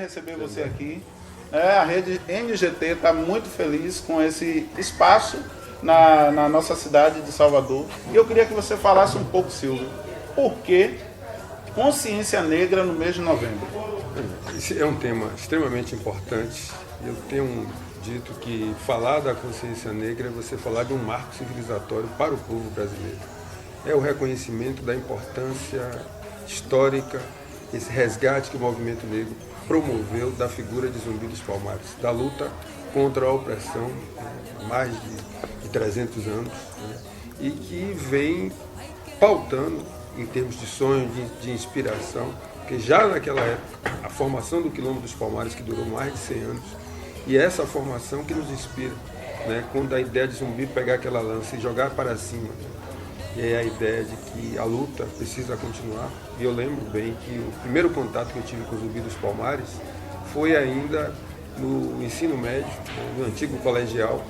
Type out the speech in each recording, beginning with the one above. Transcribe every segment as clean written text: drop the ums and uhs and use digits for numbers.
receber você aqui. A rede NGT está muito feliz com esse espaço na nossa cidade de Salvador. E eu queria que você falasse um pouco, Silvio, por que consciência negra no mês de novembro? Esse é um tema extremamente importante. Eu tenho dito que falar da consciência negra é você falar de um marco civilizatório para o povo brasileiro. É o reconhecimento da importância histórica, esse resgate que o movimento negro promoveu da figura de Zumbi dos Palmares, da luta contra a opressão há mais de 300 anos, né? E que vem pautando em termos de sonho, de inspiração, porque já naquela época, a formação do Quilombo dos Palmares, que durou mais de 100 anos, e é essa formação que nos inspira, né? Quando a ideia de Zumbi pegar aquela lança e jogar para cima, e é a ideia de que a luta precisa continuar. E eu lembro bem que o primeiro contato que eu tive com o Zumbi dos Palmares foi ainda no ensino médio, no antigo colegial,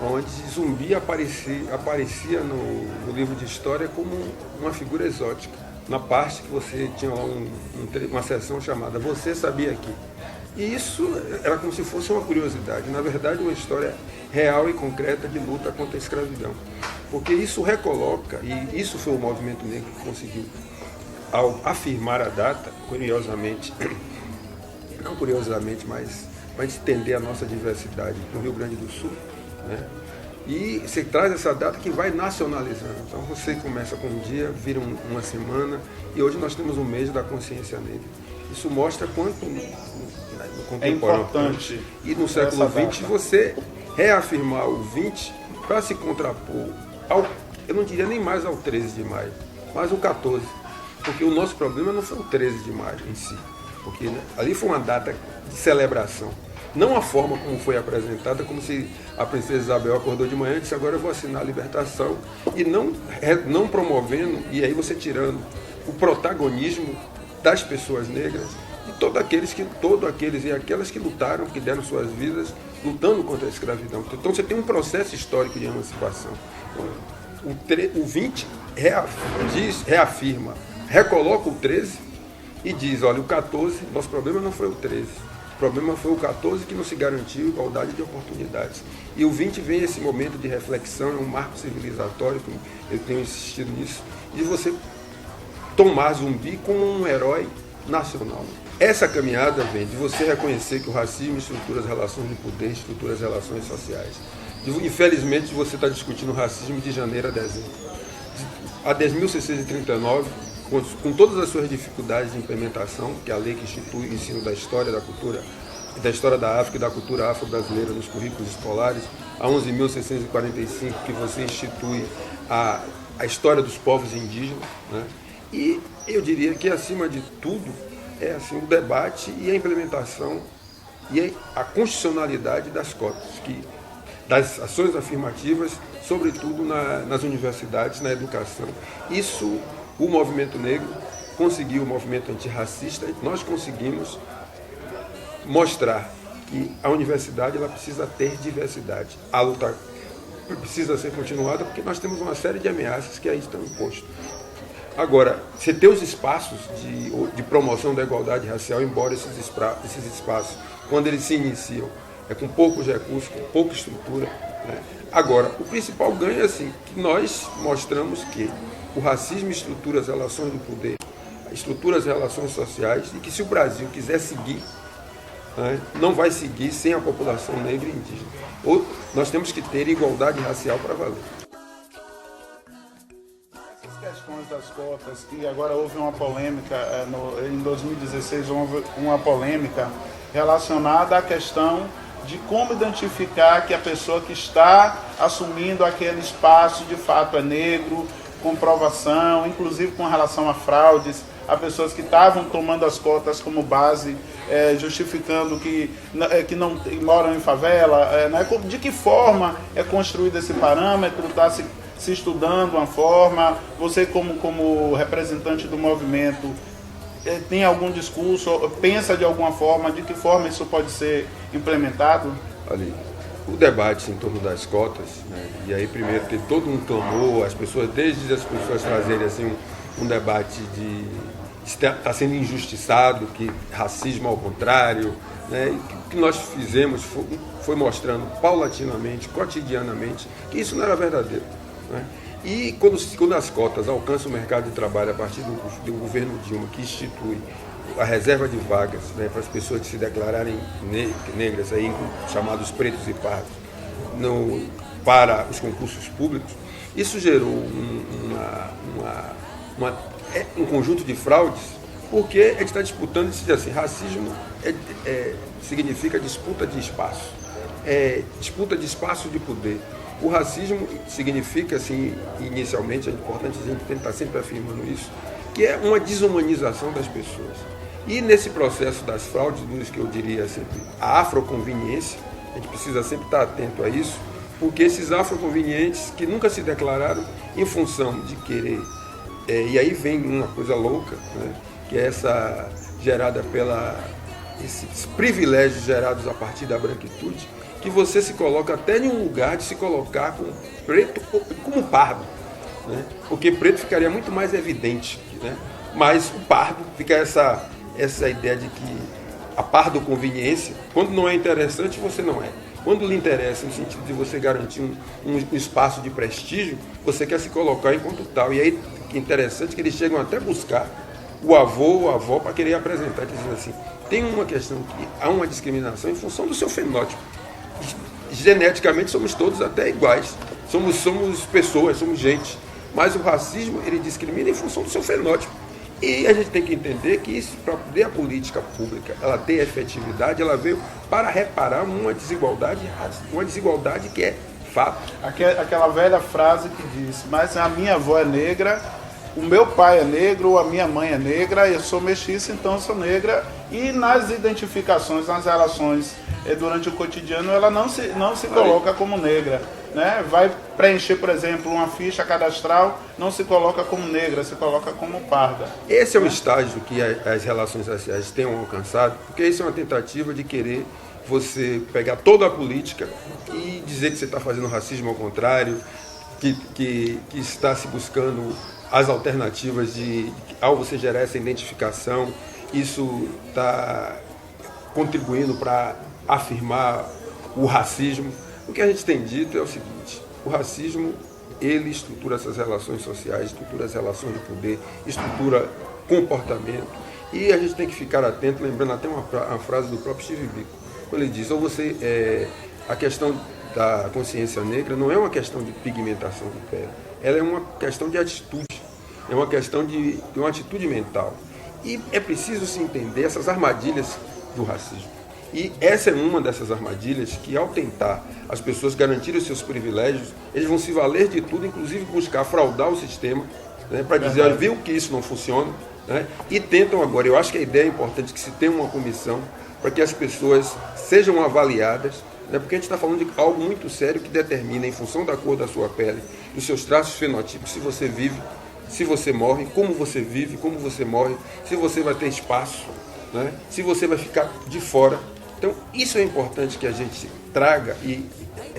onde Zumbi aparecia no livro de história como uma figura exótica. Na parte que você tinha lá uma seção chamada Você Sabia Que? E isso era como se fosse uma curiosidade, na verdade uma história real e concreta de luta contra a escravidão. Porque isso recoloca, e isso foi o movimento negro que conseguiu, ao afirmar a data, curiosamente, não curiosamente, mas para entender a nossa diversidade no Rio Grande do Sul, né? E você traz essa data que vai nacionalizando. Então você começa com um dia, vira uma semana, e hoje nós temos um mês da consciência negra. Isso mostra quanto no contemporâneo é importante. E no século XX você reafirmar o 20 para se contrapor ao, eu não diria nem mais ao 13 de maio, mas o 14. Porque o nosso problema não foi o 13 de maio em si, porque né, ali foi uma data de celebração. Não a forma como foi apresentada, como se a princesa Isabel acordou de manhã e disse: agora eu vou assinar a libertação, e não promovendo, e aí você tirando o protagonismo das pessoas negras e todos aqueles e aquelas que lutaram, que deram suas vidas lutando contra a escravidão. Então você tem um processo histórico de emancipação. O 20 reafirma, recoloca o 13 e diz: olha, o 14, nosso problema não foi o 13. O problema foi o 14 que não se garantiu igualdade de oportunidades. E o 20 vem esse momento de reflexão, é um marco civilizatório, eu tenho insistido nisso, de você tomar Zumbi como um herói nacional. Essa caminhada vem de você reconhecer que o racismo estrutura as relações de poder, estrutura as relações sociais. Infelizmente você está discutindo o racismo de janeiro a dezembro. A 10.639, com todas as suas dificuldades de implementação, que é a lei que institui o ensino da história da cultura, da história da África e da cultura afro-brasileira nos currículos escolares, a 11.645, que você institui a história dos povos indígenas, né? E eu diria que, acima de tudo, é assim, o debate e a implementação e a constitucionalidade das cotas, das ações afirmativas, sobretudo nas universidades, na educação. Isso o movimento negro conseguiu, o movimento antirracista, nós conseguimos mostrar que a universidade ela precisa ter diversidade. A luta precisa ser continuada porque nós temos uma série de ameaças que aí estão impostas. Agora, você ter os espaços de promoção da igualdade racial, embora esses espaços, quando eles se iniciam, é com poucos recursos, com pouca estrutura, né? Agora, o principal ganho é assim, que nós mostramos que o racismo estrutura as relações do poder, estrutura as relações sociais, e que se o Brasil quiser seguir, né, não vai seguir sem a população negra e indígena. Ou nós temos que ter igualdade racial para valer. Questões das cotas, que agora houve uma polêmica, em 2016 houve uma polêmica relacionada à questão de como identificar que a pessoa que está assumindo aquele espaço de fato é negro, comprovação, inclusive com relação a fraudes, a pessoas que estavam tomando as cotas como base, justificando que não moram em favela, de que forma é construído esse parâmetro, está se estudando uma forma, você como representante do movimento, tem algum discurso, pensa de alguma forma, de que forma isso pode ser implementado? Ali, o debate em torno das cotas, né, e aí primeiro teve todo um clamor, desde as pessoas trazerem assim, um debate está sendo injustiçado, que racismo ao contrário, né? O que nós fizemos foi mostrando paulatinamente, cotidianamente, que isso não era verdadeiro, né? E quando as cotas alcançam o mercado de trabalho a partir do governo Dilma, que institui a reserva de vagas, né, para as pessoas que se declararem negras, aí, chamados pretos e pardos, para os concursos públicos, isso gerou um conjunto de fraudes, porque a gente está disputando, se diz assim, racismo significa disputa de espaço, disputa de espaço de poder. O racismo significa, assim, inicialmente, é importante a gente estar sempre afirmando isso, que é uma desumanização das pessoas. E nesse processo das fraudes, dos que eu diria sempre, a afroconveniência, a gente precisa sempre estar atento a isso, porque esses afroconvenientes que nunca se declararam em função de querer, e aí vem uma coisa louca, né, que é essa gerada esses privilégios gerados a partir da branquitude, que você se coloca até em um lugar de se colocar como preto como pardo, né? Porque preto ficaria muito mais evidente, né? Mas o pardo fica essa ideia de que a pardo-conveniência, quando não é interessante, você não é. Quando lhe interessa, no sentido de você garantir um espaço de prestígio, você quer se colocar enquanto tal. E aí, é interessante que eles chegam até buscar o avô ou a avó para querer apresentar, dizendo assim, tem uma questão que há uma discriminação em função do seu fenótipo. Geneticamente somos todos até iguais, somos pessoas, somos gente, mas o racismo ele discrimina em função do seu fenótipo. E a gente tem que entender que isso, para poder a política pública ela ter efetividade, ela veio para reparar uma desigualdade que é fato. Aquela velha frase que diz, mas a minha avó é negra, o meu pai é negro, a minha mãe é negra, eu sou mestiça, então eu sou negra. E nas identificações, nas relações durante o cotidiano, ela não se coloca como negra, né? Vai preencher, por exemplo, uma ficha cadastral, não se coloca como negra, se coloca como parda. Esse é o estágio que as relações raciais tenham alcançado, porque isso é uma tentativa de querer você pegar toda a política e dizer que você está fazendo racismo ao contrário, que está se buscando as alternativas ao você gerar essa identificação, isso está contribuindo para afirmar o racismo. O que a gente tem dito é o seguinte, o racismo, ele estrutura essas relações sociais, estrutura as relações de poder, estrutura comportamento, e a gente tem que ficar atento, lembrando até uma frase do próprio Steve Biko, quando ele diz, a questão da consciência negra não é uma questão de pigmentação de pele, ela é uma questão de atitude, é uma questão de uma atitude mental. E é preciso se entender essas armadilhas do racismo. E essa é uma dessas armadilhas que, ao tentar as pessoas garantirem os seus privilégios, eles vão se valer de tudo, inclusive buscar fraudar o sistema, né, para dizer, olha, viu que isso não funciona, né, e tentam agora. Eu acho que a ideia é importante que se tenha uma comissão para que as pessoas sejam avaliadas, né, porque a gente está falando de algo muito sério que determina, em função da cor da sua pele, dos seus traços fenotipos, se você vive, se você morre, como você vive, como você morre, se você vai ter espaço, né, se você vai ficar de fora. Então, isso é importante que a gente traga, e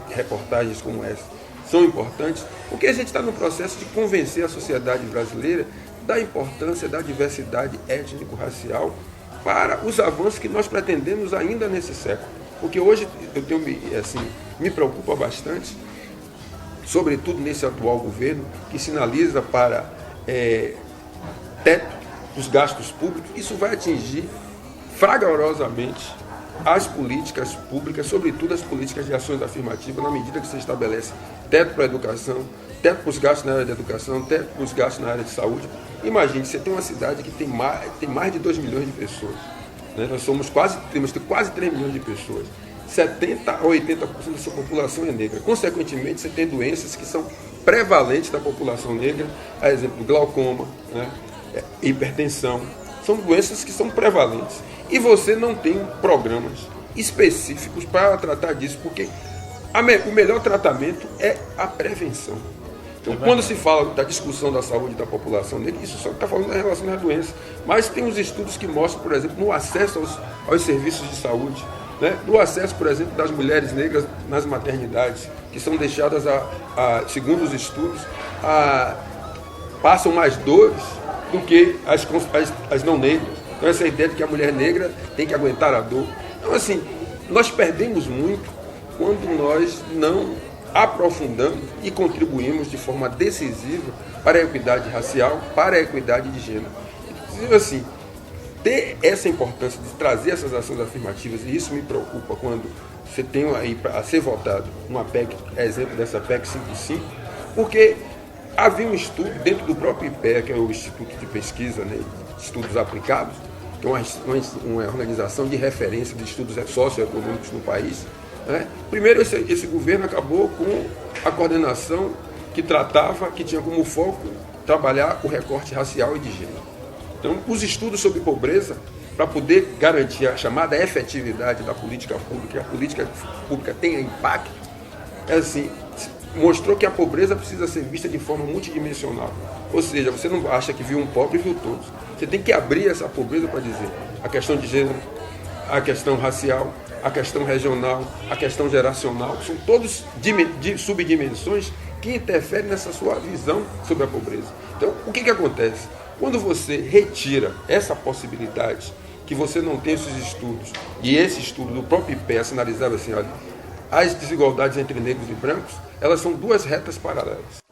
reportagens como essa são importantes, porque a gente está no processo de convencer a sociedade brasileira da importância da diversidade étnico-racial para os avanços que nós pretendemos ainda nesse século. Porque hoje me preocupa bastante, sobretudo nesse atual governo, que sinaliza para teto dos gastos públicos. Isso vai atingir fragorosamente as políticas públicas, sobretudo as políticas de ações afirmativas, na medida que você estabelece teto para a educação, teto para os gastos na área de educação, teto para os gastos na área de saúde. Imagine, você tem uma cidade que tem mais de 2 milhões de pessoas, né? Nós temos quase 3 milhões de pessoas. 70% a 80% da sua população é negra. Consequentemente, você tem doenças que são prevalentes da população negra, a exemplo do glaucoma, né? Hipertensão. São doenças que são prevalentes. E você não tem programas específicos para tratar disso, porque o melhor tratamento é a prevenção. Então, quando se fala da discussão da saúde da população negra, isso só está falando em relação à doença. Mas tem uns estudos que mostram, por exemplo, no acesso aos serviços de saúde, né? No acesso, por exemplo, das mulheres negras nas maternidades, que são deixadas, segundo os estudos, passam mais dores do que as não negras. Então essa ideia de que a mulher negra tem que aguentar a dor. Então assim, nós perdemos muito quando nós não aprofundamos e contribuímos de forma decisiva para a equidade racial, para a equidade de gênero. Inclusive assim, ter essa importância de trazer essas ações afirmativas, e isso me preocupa quando você tem aí a ser votado uma PEC, exemplo dessa PEC 55, porque havia um estudo dentro do próprio IPEA, que é o Instituto de Pesquisa, né, de Estudos Aplicados, que é uma organização de referência de estudos socioeconômicos no país. Né? Primeiro, esse governo acabou com a coordenação que tinha como foco trabalhar o recorte racial e de gênero. Então, os estudos sobre pobreza, para poder garantir a chamada efetividade da política pública, que a política pública tenha impacto, assim, mostrou que a pobreza precisa ser vista de forma multidimensional. Ou seja, você não acha que viu um pobre e viu todos. Você tem que abrir essa pobreza para dizer a questão de gênero, a questão racial, a questão regional, a questão geracional, são todos subdimensões que interferem nessa sua visão sobre a pobreza. Então, o que acontece? Quando você retira essa possibilidade, que você não tem esses estudos, e esse estudo do próprio IPEA sinalizava assim, olha, as desigualdades entre negros e brancos, elas são duas retas paralelas.